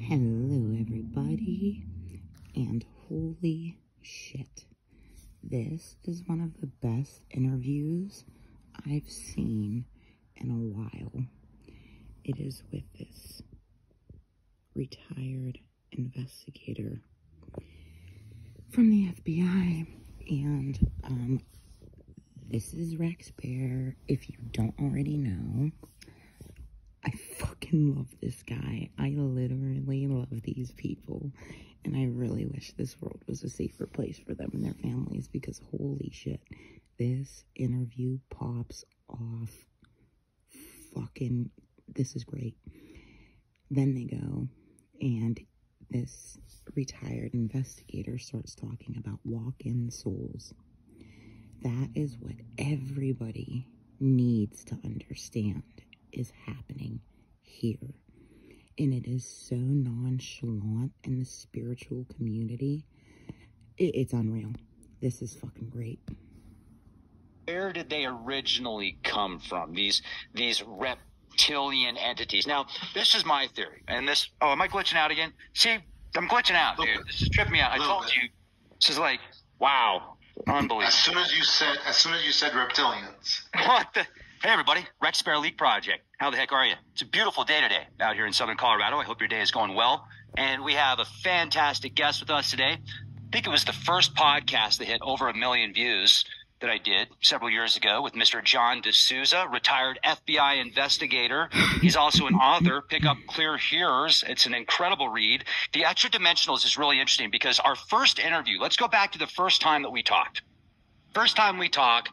Hello, everybody, and holy shit, this is one of the best interviews I've seen in a while. It is with this retired investigator from the FBI, and this is Rex Bear. If you don't already know, I fucking love this guy. I literally love these people. And I really wish this world was a safer place for them and their families, because holy shit, this interview pops off. Fucking, this is great. Then they go, and this retired investigator starts talking about walk-in souls. That is what everybody needs to understand is happening here. And it is so nonchalant in the spiritual community. It's unreal. This is fucking great. Where did they originally come from? These reptilian entities. Now, this is my theory. And this, oh, am I glitching out again? See, I'm glitching out, dude. This is tripping me out. I told you. This is like, wow, unbelievable. As soon as you said reptilians. What the? Hey, everybody. Rex Bear Leak Project. How the heck are you? It's a beautiful day today out here in Southern Colorado. I hope your day is going well. And we have a fantastic guest with us today. I think it was the first podcast that hit over 1 million views that I did several years ago with Mr. John DeSouza, retired FBI investigator. He's also an author. Pick up Clear Hearers. It's an incredible read. The Extra Dimensionals is really interesting because our first interview, let's go back to the first time that we talked. First time we talked,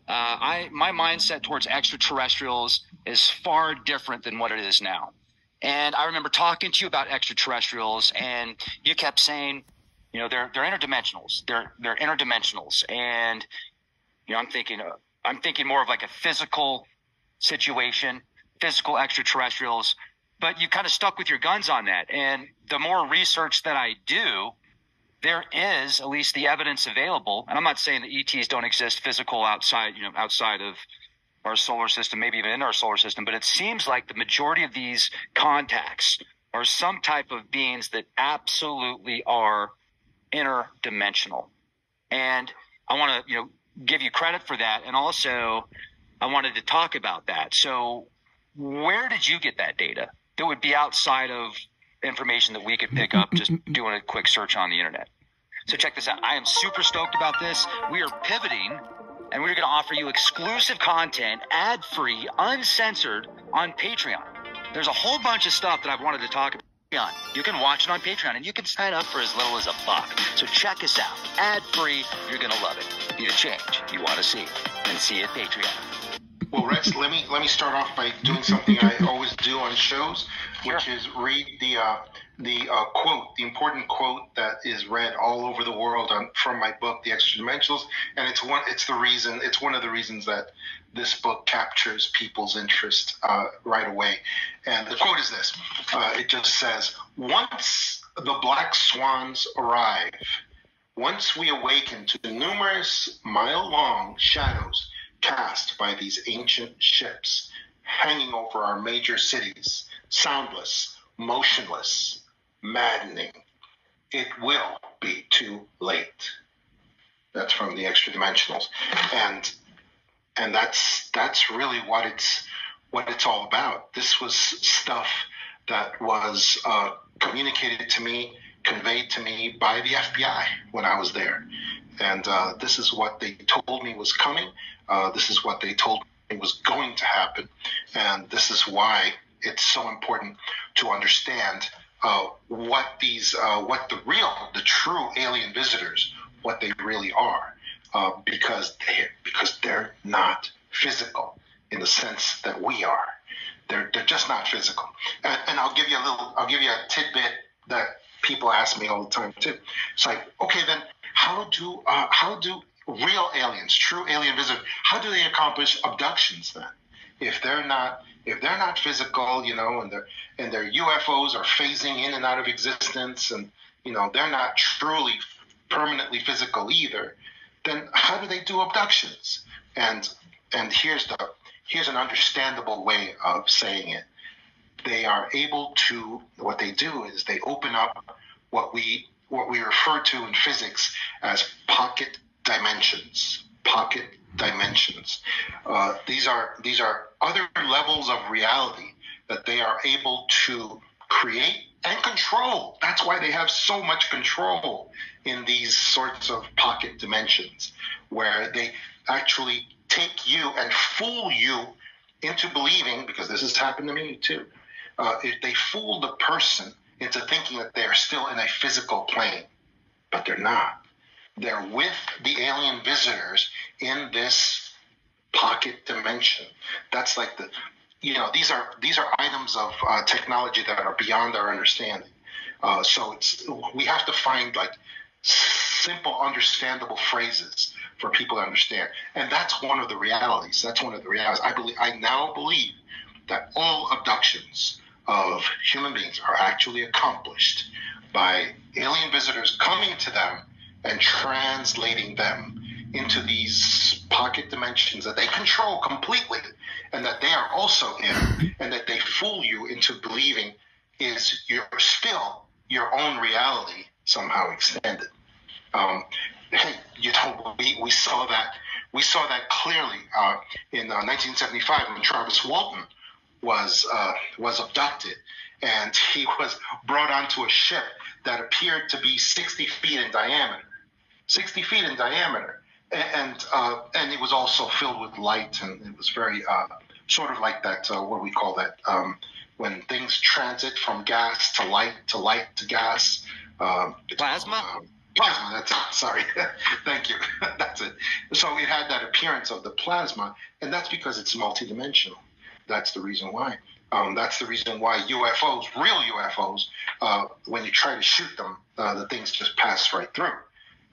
my mindset towards extraterrestrials is far different than what it is now. And I remember talking to you about extraterrestrials, and you kept saying, you know, they're interdimensionals. They're interdimensionals. And, you know, I'm thinking more of like a physical situation, physical extraterrestrials, but you kind of stuck with your guns on that. And the more research that I do, there is at least the evidence available, and I'm not saying that ETs don't exist physical outside of our solar system, maybe even in our solar system, but it seems like the majority of these contacts are some type of beings that absolutely are interdimensional. And I want to, give you credit for that, and also I wanted to talk about that. So where did you get that data that would be outside of information that we could pick up just doing a quick search on the internet? So check this out. I am super stoked about this. We are pivoting, and we're going to offer you exclusive content, ad-free, uncensored, on Patreon. There's a whole bunch of stuff that I've wanted to talk about. You can watch it on Patreon, and you can sign up for as little as $1. So check us out. Ad-free. You're going to love it. Be the change you want to see, and see it at Patreon. Well, Rex, let me start off by doing something I always do on shows, which is read the quote, the important quote that is read all over the world from my book, The Extra Dimensionals, and it's one of the reasons that this book captures people's interest right away. And the quote is this: it just says, "Once the black swans arrive, once we awaken to the numerous mile-long shadows cast by these ancient ships hanging over our major cities, soundless, motionless, maddening, it will be too late." That's from the Extra Dimensionals, and that's really what it's all about. This was stuff that was communicated to me, conveyed to me by the FBI when I was there, and this is what they told me was coming. This is what they told me was going to happen, and this is why it's so important to understand what the true alien visitors, what they really are, because they're not physical in the sense that we are. They're just not physical. And I'll give you a tidbit that people ask me all the time too. It's like, okay, then how do real aliens, true alien visitors, how do they accomplish abductions then? If they're not physical, and their UFOs are phasing in and out of existence, and they're not truly permanently physical either, then how do they do abductions? And here's an understandable way of saying it. they are able to, what they do is they open up what we refer to in physics as pocket dimensions. Pocket dimensions. These are other levels of reality that they are able to create and control. That's why they have so much control in these sorts of pocket dimensions, where they actually take you and fool you into believing, because this has happened to me too, if they fool the person into thinking that they're still in a physical plane, but they're not. They're with the alien visitors in this pocket dimension. That's like these are items of technology that are beyond our understanding. So we have to find like simple, understandable phrases for people to understand, and that's one of the realities. I now believe that all abductions of human beings are actually accomplished by alien visitors coming to them and translating them into these pocket dimensions that they control completely and that they are also in, and that they fool you into believing is still your own reality somehow extended. We saw that clearly in 1975 when Travis Walton was abducted, and he was brought onto a ship that appeared to be 60 feet in diameter. 60 feet in diameter, and it was also filled with light, and it was very sort of like that. What do we call that? When things transit from gas to light to gas. Plasma. Plasma. That's it. Sorry. Thank you. That's it. So it had that appearance of the plasma, and that's because it's multidimensional. That's the reason why. That's the reason why UFOs, real UFOs, when you try to shoot them, the things just pass right through.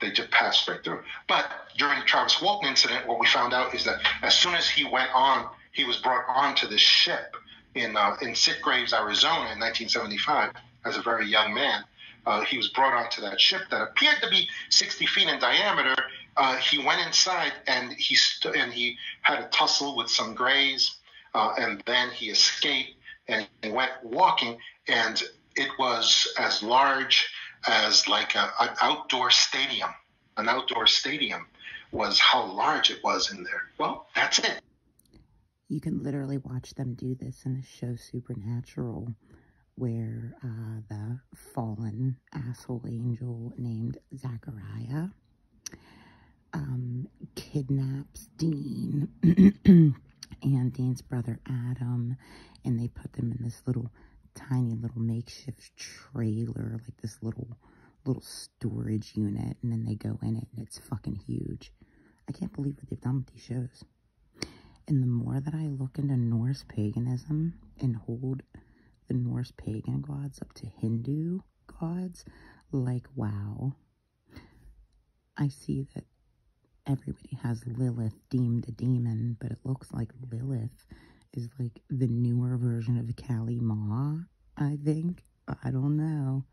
They just passed right through. But during the Travis Walton incident, what we found out is that as soon as he was brought onto this ship in Sitgraves, Arizona in 1975, as a very young man. He was brought onto that ship that appeared to be 60 feet in diameter. He went inside and he had a tussle with some grays, and then he escaped and he went walking, and it was as large as like an outdoor stadium. An outdoor stadium was how large it was in there. Well, that's it. You can literally watch them do this in the show Supernatural, where the fallen asshole angel named Zachariah kidnaps Dean and Dean's brother Adam, and they put them in this tiny little makeshift trailer, like this little storage unit, and then they go in it, and it's fucking huge. I can't believe what they've done with these shows. And the more that I look into Norse paganism and hold the Norse pagan gods up to Hindu gods, like, wow, I see that everybody has Lilith deemed a demon, but it looks like Lilith is like the newer version of Kali Ma, I think. I don't know.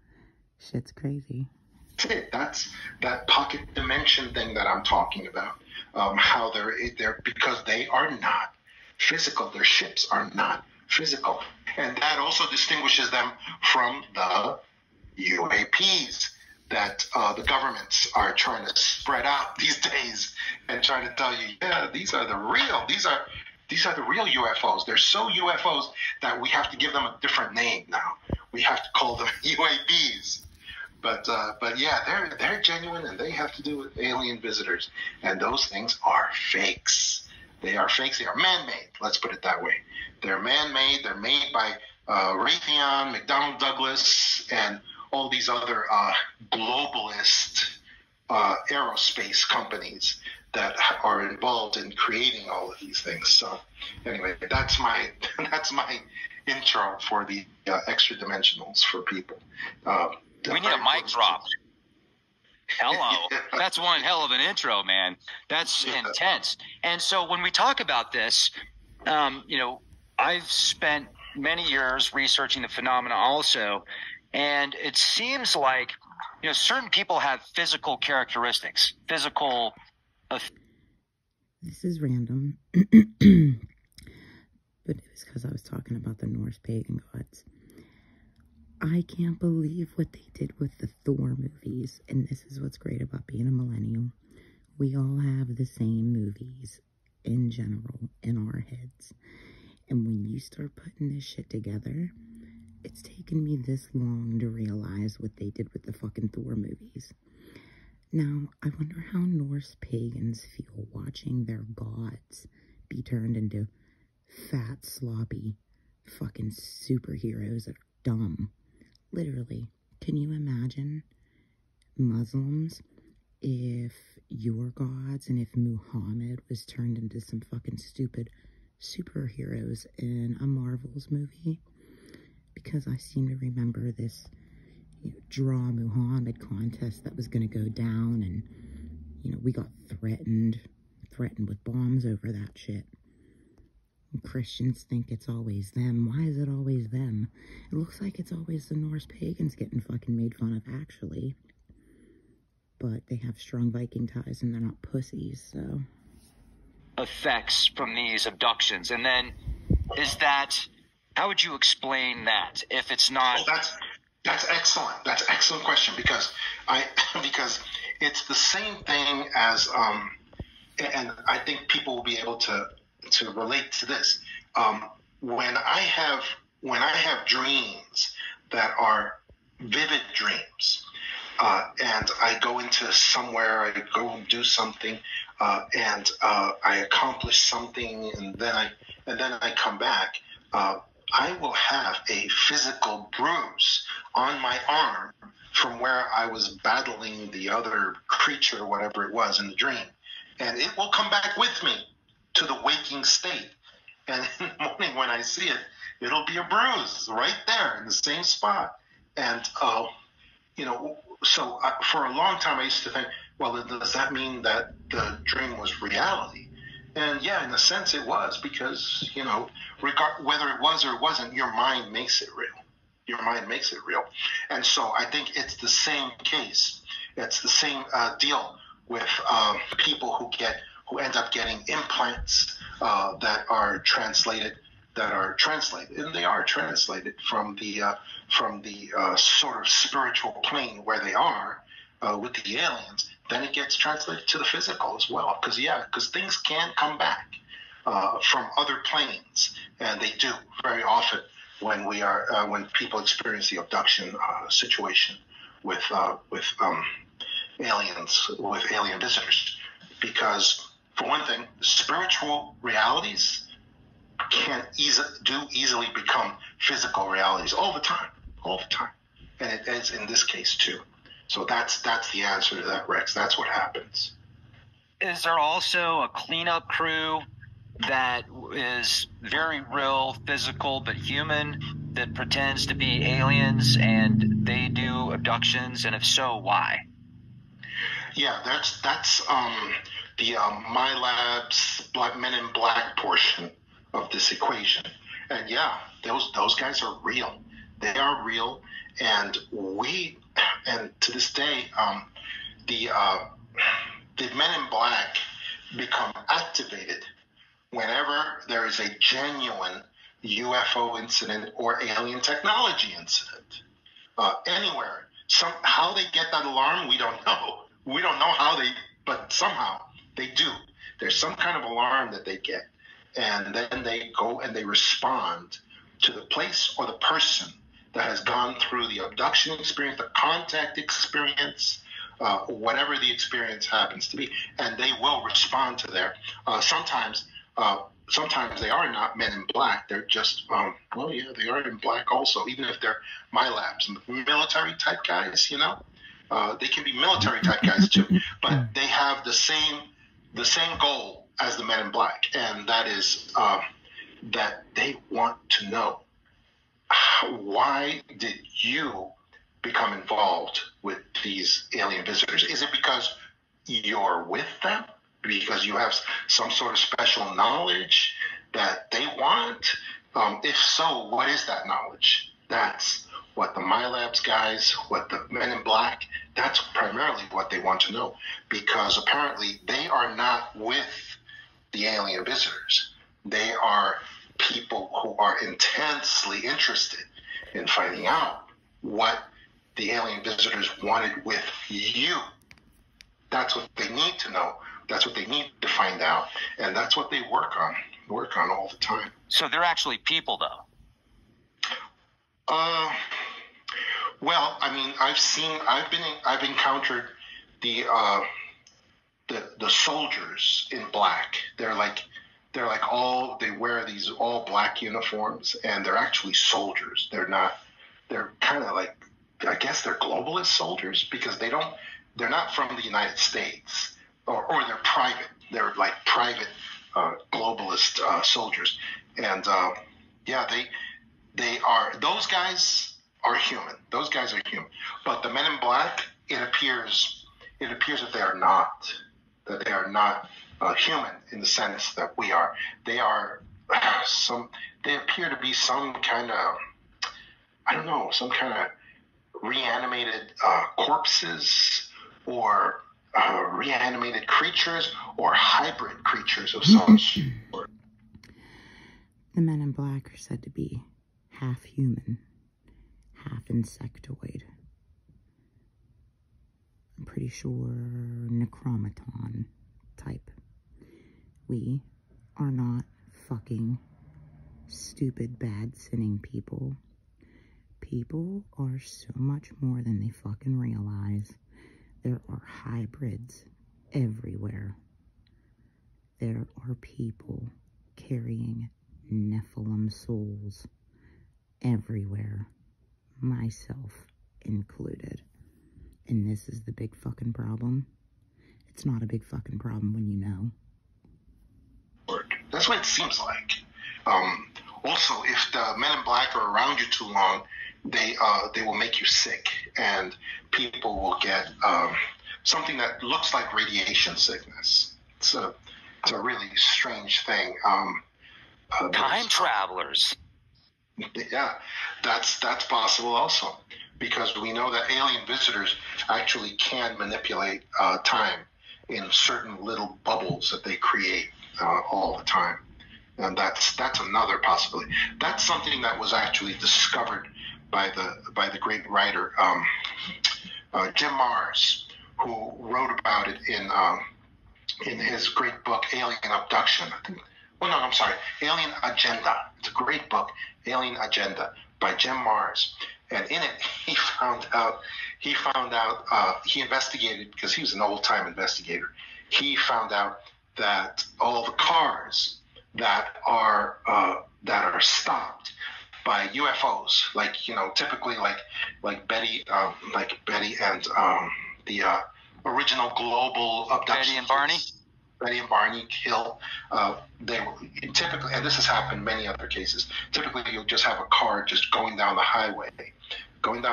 Shit's crazy. That's that pocket dimension thing that I'm talking about. How they're because they are not physical. Their ships are not physical, and that also distinguishes them from the UAPs that the governments are trying to spread out these days and trying to tell you, yeah, these are the real UFOs. They're so UFOs that we have to give them a different name now. We have to call them UAPs. But yeah, they're genuine, and they have to do with alien visitors, and those things are fakes. They are fakes. They are man-made. Let's put it that way. They're man-made. They're made by Raytheon, McDonnell Douglas, and all these other globalist aerospace companies that are involved in creating all of these things. So anyway, that's my intro for the extra dimensionals for people. We need a mic drop. Hello. That's one hell of an intro, man. That's intense. And so when we talk about this, I've spent many years researching the phenomena also, and it seems like, certain people have physical characteristics, This is random. but it was because I was talking about the Norse pagan gods. I can't believe what they did with the Thor movies, and this is what's great about being a millennial. We all have the same movies in general in our heads, and when you start putting this shit together, it's taken me this long to realize what they did with the fucking Thor movies. Now, I wonder how Norse pagans feel watching their gods be turned into fat, sloppy, fucking superheroes that are dumb. Literally, can you imagine Muslims if your gods and if Muhammad was turned into some fucking stupid superheroes in a Marvel's movie? Because I seem to remember this Draw Muhammad contest that was going to go down, and we got threatened with bombs over that shit. And Christians think it's always them. Why is it always them? It looks like it's always the Norse pagans getting fucking made fun of, actually. But they have strong Viking ties and they're not pussies, so. Effects from these abductions, and then how would you explain that if it's not? That's excellent. That's an excellent question, because it's the same thing as and I think people will be able to relate to this. When I have dreams that are vivid dreams, and I go into somewhere, I go do something, and I accomplish something, and then I come back. I will have a physical bruise on my arm from where I was battling the other creature, whatever it was in the dream. And it will come back with me to the waking state. And in the morning when I see it, it'll be a bruise right there in the same spot. And, so for a long time I used to think, well, does that mean that the dream was reality? And yeah, in a sense it was, because, whether it was or it wasn't, your mind makes it real. Your mind makes it real. And so I think it's the same case. It's the same deal with people who end up getting implants that are translated, and they are translated from the sort of spiritual plane where they are with the aliens. Then it gets translated to the physical as well, because things can come back from other planes, and they do very often when people experience the abduction situation with aliens, with alien visitors. Because for one thing, spiritual realities can easily become physical realities all the time, and it is in this case too. So that's the answer to that, Rex. That's what happens. Is there also a cleanup crew that is very real, physical, but human, that pretends to be aliens and they do abductions? And if so, why? Yeah, that's the My Lab's Men in Black portion of this equation. And yeah, those guys are real. They are real, and to this day, the Men in Black become activated whenever there is a genuine UFO incident or alien technology incident anywhere. How they get that alarm, we don't know. We don't know how but somehow they do. There's some kind of alarm that they get, and then they go and they respond to the place or the person that has gone through the abduction experience, the contact experience, whatever the experience happens to be, and they will respond to there. Sometimes they are not Men in Black. They're just, they are in black also, even if they're My Labs, military type guys, they can be military type guys too, but they have the same goal as the Men in Black, and that is that they want to know, why did you become involved with these alien visitors? Is it because you're with them? Because you have some sort of special knowledge that they want? If so, what is that knowledge? That's what the My Labs guys, what the Men in Black, that's primarily what they want to know. Because apparently they are not with the alien visitors. They are people who are intensely interested in finding out what the alien visitors wanted with you. That's what they need to know. That's what they need to find out. And that's what they work on all the time. So they're actually people, though. Well, I mean, I've encountered the soldiers in black. They wear these all black uniforms, and they're actually soldiers. They're kind of like, I guess they're globalist soldiers, because they're not from the United States, or they're private. They're like private globalist soldiers. And those guys are human. Those guys are human. But the men in black, it appears that they are not human in the sense that we are. They appear to be some kind of, I don't know, some kind of reanimated corpses, or reanimated creatures, or hybrid creatures of some sort. The men in black are said to be half human, half insectoid. I'm pretty sure necromaton type. We are not fucking stupid, bad, sinning people. People are so much more than they fucking realize. There are hybrids everywhere. There are people carrying Nephilim souls everywhere, myself included. And this is the big fucking problem. It's not a big fucking problem when you know. That's what it seems like. Also, if the men in black are around you too long, they will make you sick, and people will get something that looks like radiation sickness. It's a really strange thing. Time travelers. Yeah, that's possible also, because we know that alien visitors actually can manipulate time in certain little bubbles that they create all the time, and that's another possibility. That's something that was actually discovered by the great writer Jim Mars, who wrote about it in his great book Alien Abduction. Alien Agenda. It's a great book, Alien Agenda, by Jim Mars. And in it, he investigated, because he was an old-time investigator. He found out that all the cars that are stopped by UFOs, typically like Betty and the original global abduction. Betty and Barney Hill. They were typically, and this has happened in many other cases. Typically, you'll just have a car just going down the highway, and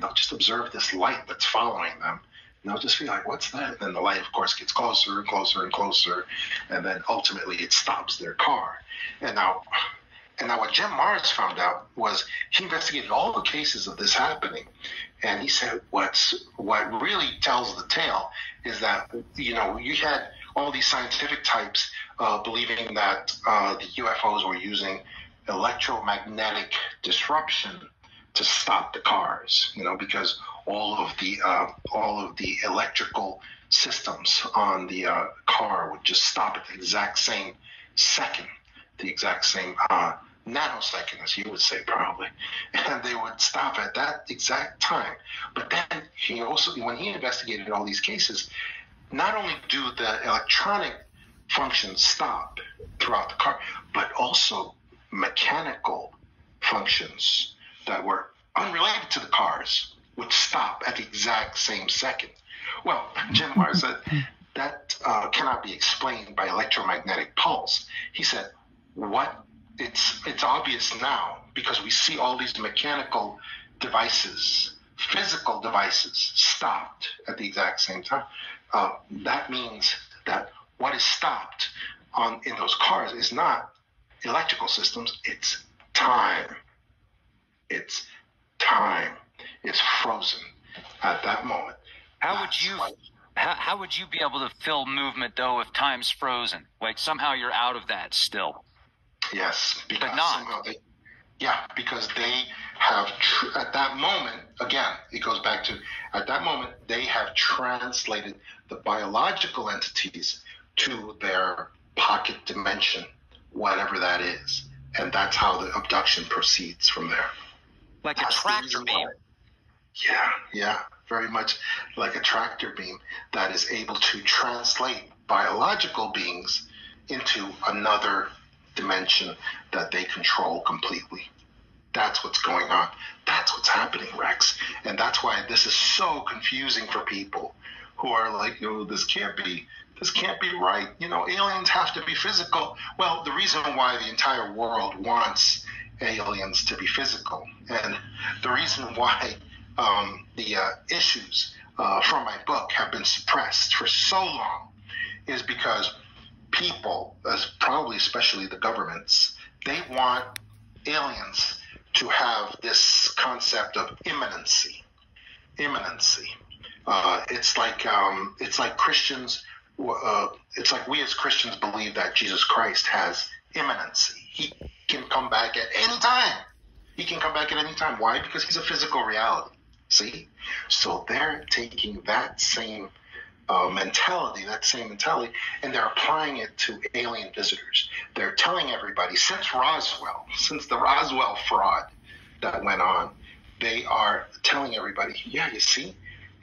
they'll just observe this light that's following them. And they'll just be like, "What's that?" And then the light, of course, gets closer and closer and closer, and then ultimately it stops their car. And now what Jim Mars found out was, he investigated all the cases of this happening, and he said what really tells the tale is that, you had all these scientific types believing that the UFOs were using electromagnetic disruption to stop the cars, because all of the electrical systems on the car would just stop at the exact same second, the exact same nanosecond, as you would say, probably, and they would stop at that exact time. But then he also, when he investigated all these cases, not only do the electronic functions stop throughout the car, but also mechanical functions that were unrelated to the cars would stop at the exact same second. Well, Jim Mars said that cannot be explained by electromagnetic pulse. He said, it's obvious now, because we see all these mechanical devices, physical devices, stopped at the exact same time. That means that what is stopped in those cars is not electrical systems, it's time. It's time. It's frozen at that moment. How would you be able to feel movement, though, if time's frozen? Like, somehow you're out of that still. Yes, because But not. somehow because they have, at that moment, again, it goes back to, at that moment, they have translated the biological entities to their pocket dimension, whatever that is. And that's how the abduction proceeds from there. Like That's a tractor beam. Yeah, very much like a tractor beam that is able to translate biological beings into another dimension that they control completely. That's what's going on. That's what's happening, Rex. And that's why this is so confusing for people who are like, oh, this can't be right. Aliens have to be physical. Well, the reason why the entire world wants aliens to be physical, and the reason why the issues from my book have been suppressed for so long is because people, probably especially the governments, they want aliens to have this concept of imminency. It's like Christians. It's like we as Christians believe that Jesus Christ has imminency. He can come back at any time. Why? Because he's a physical reality. See? So they're taking that same mentality, and they're applying it to alien visitors. They're telling everybody, since the Roswell fraud that went on, they are telling everybody, yeah, you see,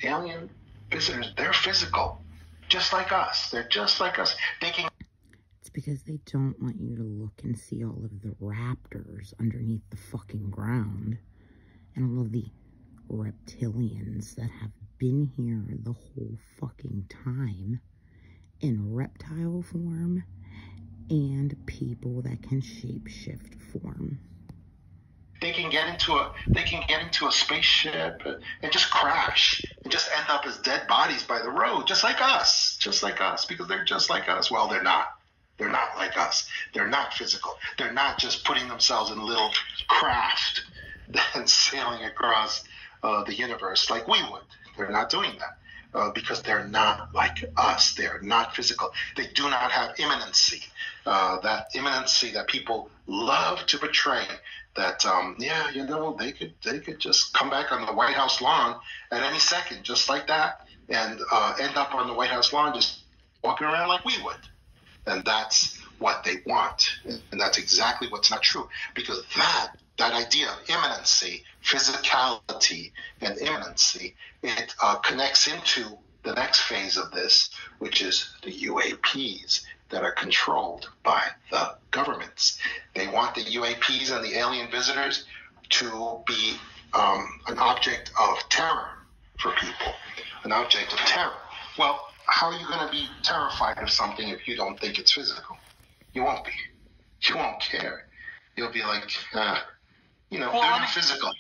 alien visitors, they're physical, just like us. They're just like us. It's because they don't want you to look and see all of the raptors underneath the fucking ground and all of the reptilians that have been here the whole fucking time in reptile form and people that can shapeshift form. They can get into a spaceship and just crash and just end up as dead bodies by the road, just like us, because they're just like us. Well, they're not. They're not like us. They're not physical. They're not just putting themselves in a little craft and sailing across the universe like we would. They're not doing that because they're not like us. They're not physical. They do not have imminency. That imminency that people love to portray. That they could just come back on the White House lawn at any second, just like that, and end up on the White House lawn just walking around like we would. And that's what they want, and that's exactly what's not true, because that idea of imminency, physicality, and imminency, it connects into the next phase of this, which is the UAPs that are controlled by the governments. They want the UAPs and the alien visitors to be an object of terror for people, an object of terror. Well, how are you going to be terrified of something if you don't think it's physical? You won't be. You won't care. You'll be like, they're not physical.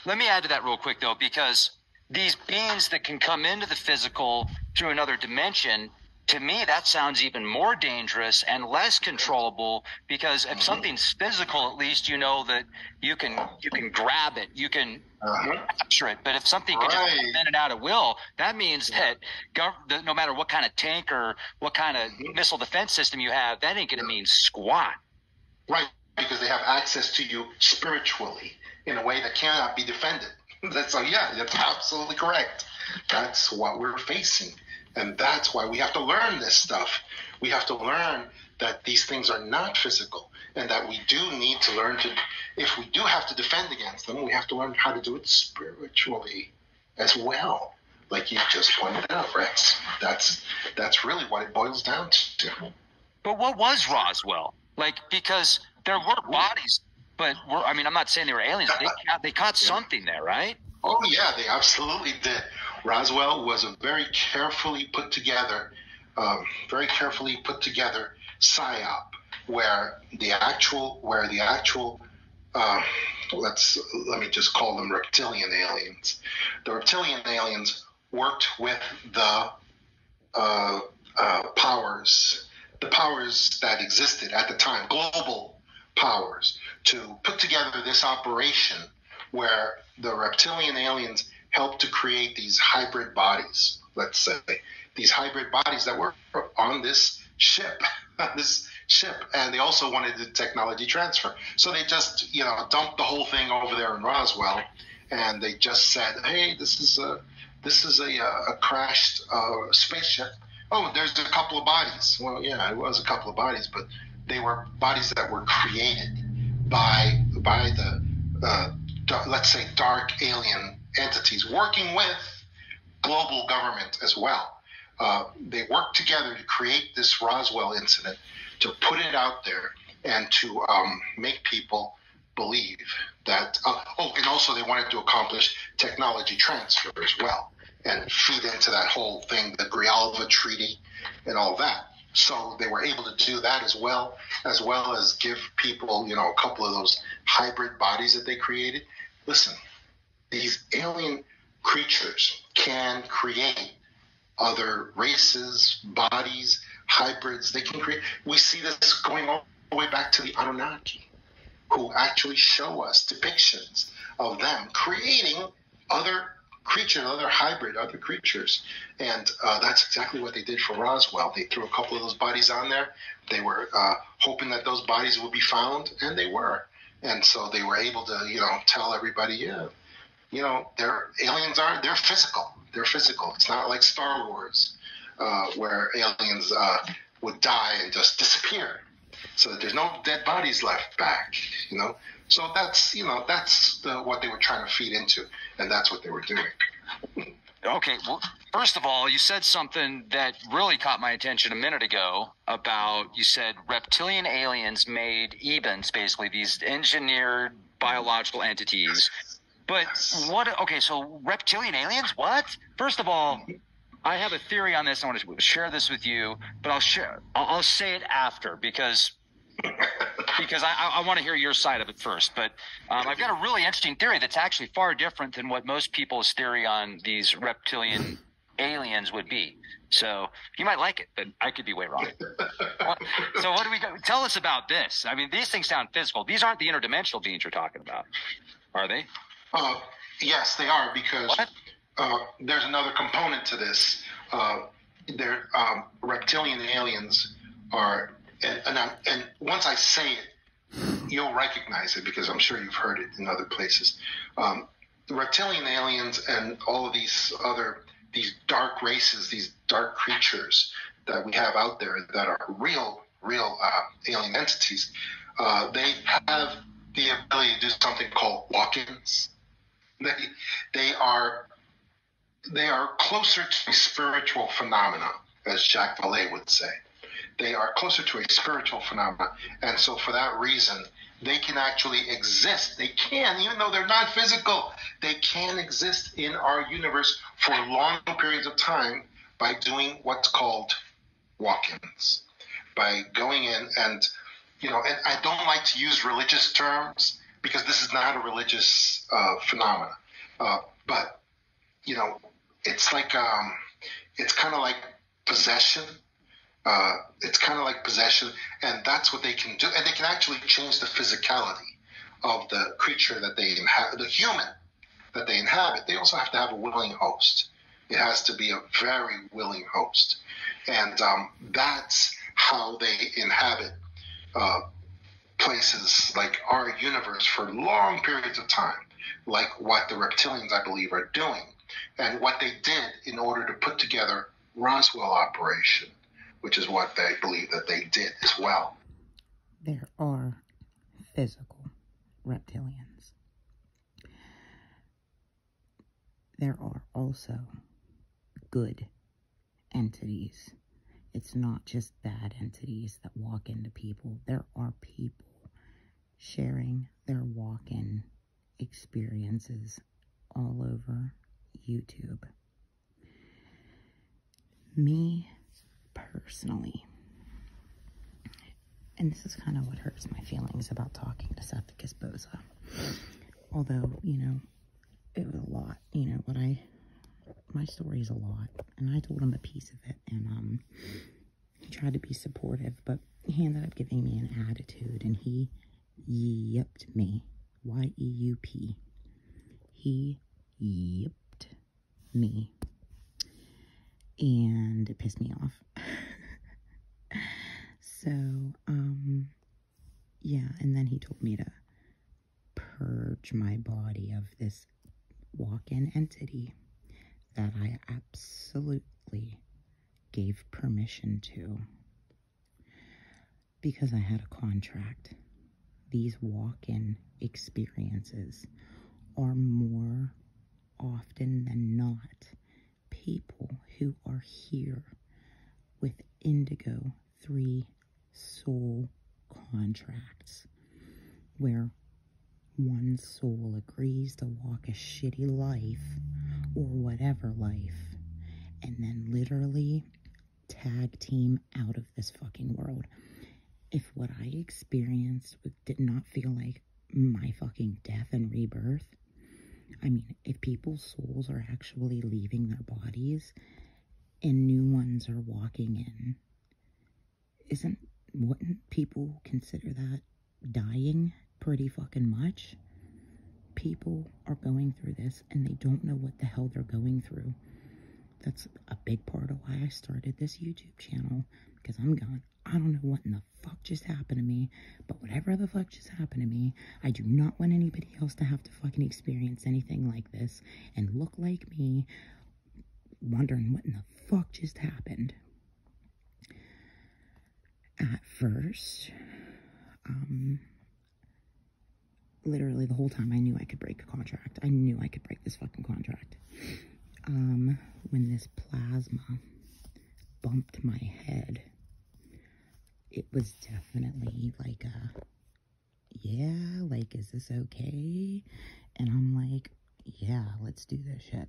Let me add to that real quick, though, because these beings that can come into the physical through another dimension, to me, that sounds even more dangerous and less controllable, because if something's physical, at least you know that you can grab it, you can capture it. But if something can just come in and out at will, that means that no matter what kind of tank or what kind of missile defense system you have, that ain't going to mean squat. Right, because they have access to you spiritually in a way that cannot be defended. So yeah, that's absolutely correct. That's what we're facing. And that's why we have to learn this stuff. We have to learn that these things are not physical, and that we do need to learn to, if we do have to defend against them, we have to learn how to do it spiritually as well. Like you just pointed out, Rex. That's really what it boils down to. But what was Roswell? Because there were bodies, but I'm not saying they were aliens. They caught something there, right? Oh yeah, they absolutely did. Roswell was a very carefully put together psyop where the actual let me just call them reptilian aliens. The reptilian aliens worked with the powers that existed at the time, global powers, to put together this operation where the reptilian aliens helped to create these hybrid bodies, let's say, these hybrid bodies that were on this ship, this ship, and they also wanted the technology transfer. So they just, dumped the whole thing over there in Roswell, and they just said, "Hey, this is a crashed spaceship. Oh, there's a couple of bodies." Well, yeah, it was a couple of bodies, but they were bodies that were created by the let's say dark alien entities working with global government as well. They worked together to create this Roswell incident, to put it out there, and to make people believe that. And also they wanted to accomplish technology transfer as well, and feed into that whole thing, the Grijalva Treaty, and all that. So they were able to do that as well as give people, a couple of those hybrid bodies that they created. Listen, these alien creatures can create other races, bodies, hybrids. They can create. We see this going all the way back to the Anunnaki, who actually show us depictions of them creating other creatures, other creatures. And that's exactly what they did for Roswell. They threw a couple of those bodies on there. They were hoping that those bodies would be found, and they were. And so they were able to, tell everybody, they're physical. They're physical. It's not like Star Wars, where aliens would die and just disappear, so that there's no dead bodies left back. So that's what they were trying to feed into, and that's what they were doing. Okay, well, first of all, you said something that really caught my attention a minute ago about, you said reptilian aliens made Ebens, basically these engineered biological entities. But okay, so reptilian aliens, what? First of all, I have a theory on this. I want to share this with you, but I'll say it after because I want to hear your side of it first. But I've got a really interesting theory that's actually far different than what most people's theory on these reptilian aliens would be. So you might like it, but I could be way wrong. So what do we go? Tell us about this. I mean, these things sound physical. These aren't the interdimensional beings you're talking about, are they? Yes, they are, because there's another component to this. Reptilian aliens are, and once I say it, you'll recognize it because I'm sure you've heard it in other places. The reptilian aliens and all of these dark races, these dark creatures that we have out there that are real alien entities, they have the ability to do something called walk-ins. They are closer to a spiritual phenomena, as Jacques Vallée would say. They are closer to a spiritual phenomena, and so for that reason, they can actually exist. They can, even though they're not physical, they can exist in our universe for long periods of time by doing what's called walk-ins, by going in and, and I don't like to use religious terms because this is not a religious phenomena, but it's like it's kind of like possession. It's kind of like possession, and that's what they can do. And they can actually change the physicality of the creature that they inhabit, the human that they inhabit. They also have to have a willing host. It has to be a very willing host, and that's how they inhabit places like our universe for long periods of time, like what the reptilians, I believe, are doing, and what they did in order to put together Roswell operation, which is what they believe that they did as well. There are physical reptilians. There are also good entities. It's not just bad entities that walk into people. There are people sharing their walk-in experiences all over YouTube. Me personally, and this is kind of what hurts my feelings about talking to Seth DeSouza, although, it was a lot, my story is a lot, and I told him a piece of it, and he tried to be supportive, but he ended up giving me an attitude, and he yipped me, Y-E-U-P, he yipped me, and it pissed me off. So, yeah, and then he told me to purge my body of this walk-in entity that I absolutely gave permission to because I had a contract. These walk-in experiences are more often than not people who are here with Indigo 3 soul contracts where one soul agrees to walk a shitty life or whatever life and then literally tag team out of this fucking world. If what I experienced did not feel like my fucking death and rebirth, I mean, if people's souls are actually leaving their bodies and new ones are walking in, wouldn't people consider that dying pretty fucking much? People are going through this and they don't know what the hell they're going through. That's a big part of why I started this YouTube channel, because I'm going, I don't know what in the fuck just happened to me, but whatever the fuck just happened to me, I do not want anybody else to have to fucking experience anything like this and look like me, wondering what in the fuck just happened. At first, literally the whole time I knew I could break a contract. I knew I could break this fucking contract. When this plasma bumped my head, it was definitely like yeah, like, is this okay? And I'm like, yeah, let's do this shit.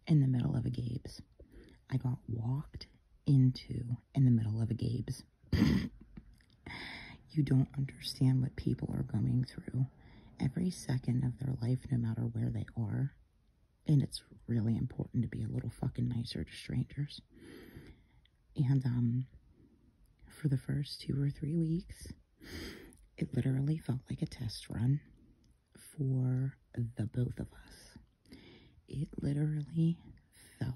In the middle of a Gabe's. I got walked into in the middle of a Gabe's. You don't understand what people are going through every second of their life, no matter where they are. And it's really important to be a little fucking nicer to strangers. And, for the first 2 or 3 weeks, it literally felt like a test run for the both of us. It literally felt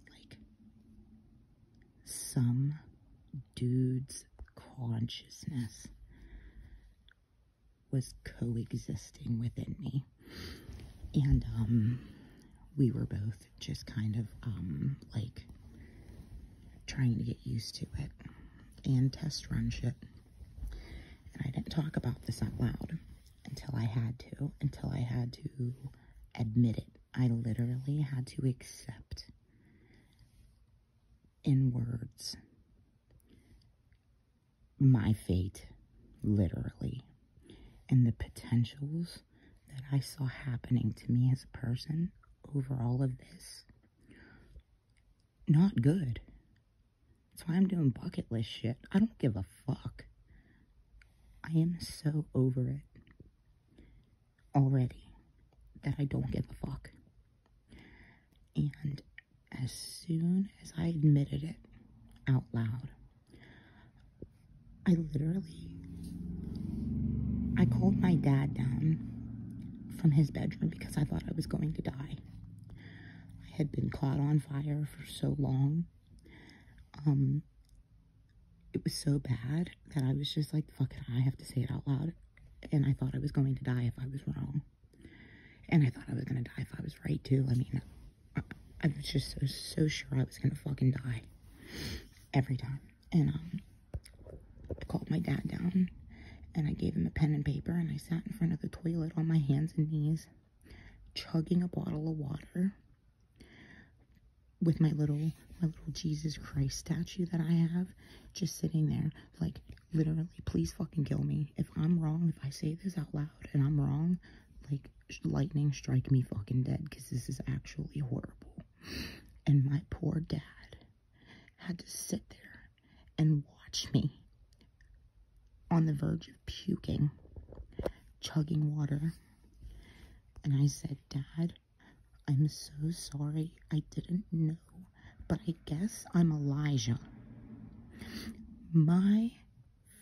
like some dude's consciousness was coexisting within me. And, we were both just kind of, like, trying to get used to it and test run shit. And I didn't talk about this out loud until I had to admit it. I literally had to accept in words my fate, literally, and the potentials that I saw happening to me as a person over all of this. Not good. That's why I'm doing bucket list shit. I don't give a fuck. I am so over it already that I don't give a fuck. And as soon as I admitted it out loud, I called my dad down from his bedroom because I thought I was going to die. I had been caught on fire for so long. It was so bad that I was just like, fuck it, I have to say it out loud. And I thought I was going to die if I was wrong. And I thought I was going to die if I was right, too. I mean, I was just so sure I was going to fucking die every time. And I called my dad down, and I gave him a pen and paper, and I sat in front of the toilet on my hands and knees, chugging a bottle of water with my little Jesus Christ statue that I have, just sitting there, like, literally, please fucking kill me. If I'm wrong, if I say this out loud and I'm wrong, like, lightning strike me fucking dead, because this is actually horrible. And my poor dad had to sit there and watch me on the verge of puking, chugging water. And I said, Dad, I'm so sorry. I didn't know, but I guess I'm Elijah. My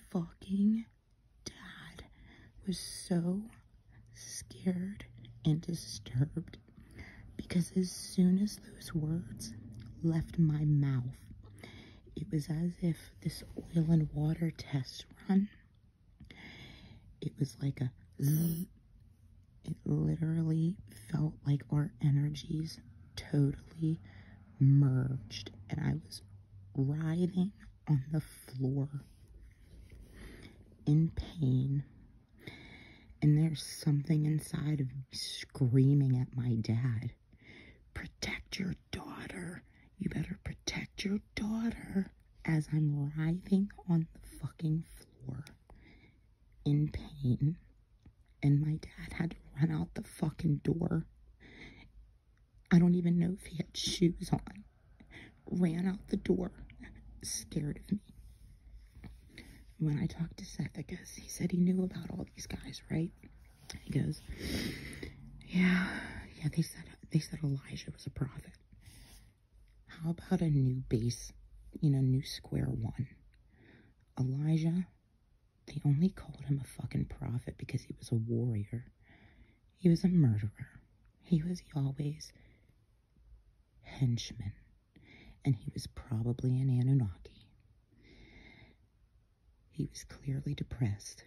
fucking dad was so scared and disturbed because as soon as those words left my mouth, it was as if this oil and water test run, it was like a zzz. It literally felt like our energies totally merged, and I was writhing on the floor in pain. And there's something inside of me screaming at my dad, protect your daughter. You better protect your daughter, as I'm writhing on the fucking floor in pain. And my dad had to run out the fucking door. I don't even know if he had shoes on. Ran out the door, scared of me. When I talked to Seth, because he said he knew about all these guys, right? He goes, yeah, they said Elijah was a prophet. How about a new base, new square one? Elijah, they only called him a fucking prophet because he was a warrior. He was a murderer. He was Yahweh's henchman. And he was probably an Anunnaki. He was clearly depressed,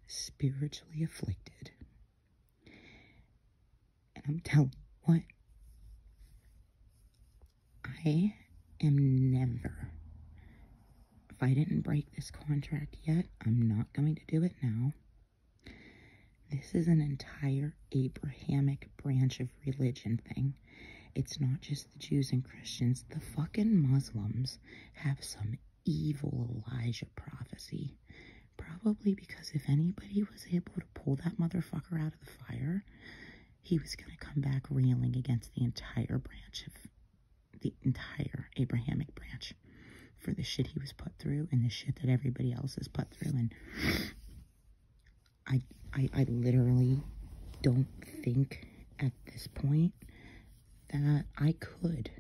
spiritually afflicted. And I'm telling you what, I am never, if I didn't break this contract yet, I'm not going to do it now. This is an entire Abrahamic branch of religion thing. It's not just the Jews and Christians. The fucking Muslims have some evil Elijah prophecy. Probably because if anybody was able to pull that motherfucker out of the fire, he was going to come back railing against the entire branch of the entire Abrahamic branch for the shit he was put through and the shit that everybody else is put through. And I literally don't think at this point that I could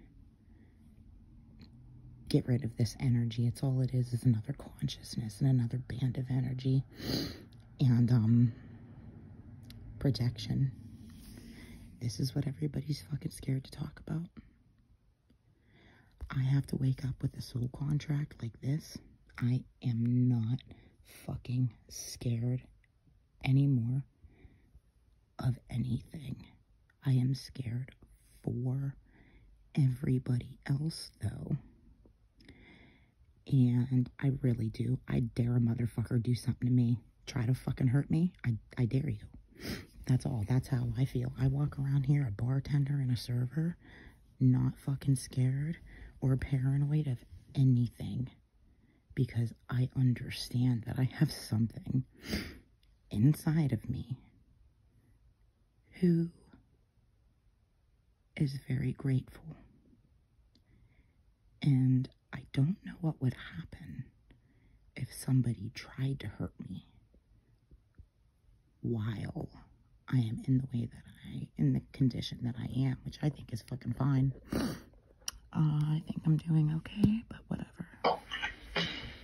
get rid of this energy. It's all it is another consciousness and another band of energy and projection. This is what everybody's fucking scared to talk about. I have to wake up with a soul contract like this. I am not fucking scared anymore of anything. I am scared for everybody else, though. And I really do. I dare a motherfucker do something to me. Try to fucking hurt me. I dare you. That's all. That's how I feel. I walk around here, a bartender and a server, not fucking scared or paranoid of anything. Because I understand that I have something inside of me who is very grateful. And I don't know what would happen if somebody tried to hurt me while I am in the way that in the condition that I am, which I think is fucking fine. I think I'm doing okay, but whatever.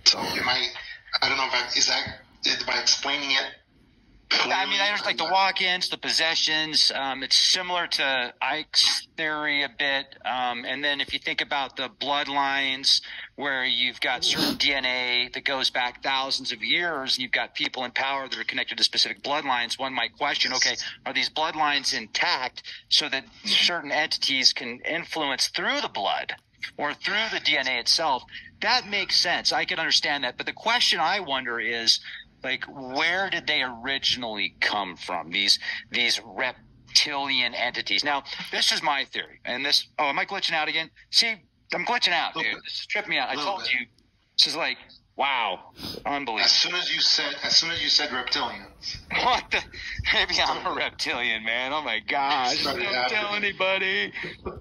So I don't know if by explaining it. I mean, I just like the walk-ins, the possessions. It's similar to Ike's theory a bit. And then if you think about the bloodlines where you've got certain DNA that goes back thousands of years, and you've got people in power that are connected to specific bloodlines, one might question, okay, are these bloodlines intact so that certain entities can influence through the blood or through the DNA itself? That makes sense. I can understand that. But the question I wonder is, like, where did they originally come from, these reptilian entities? Now, this is my theory. And this, oh, am I glitching out again? See, I'm glitching out, dude. This tripped me out. I told you. This is like, wow, unbelievable. As soon as you said reptilians. What the? Maybe I'm a reptilian, man. Oh, my gosh. Don't tell anybody.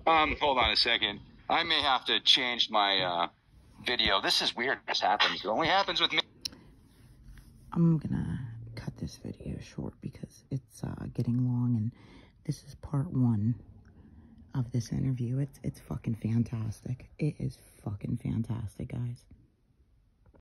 Hold on a second. I may have to change my video. This is weird. This happens. It only happens with me. I'm gonna cut this video short because it's getting long, and this is part 1 of this interview. It's fucking fantastic. It is fucking fantastic, guys.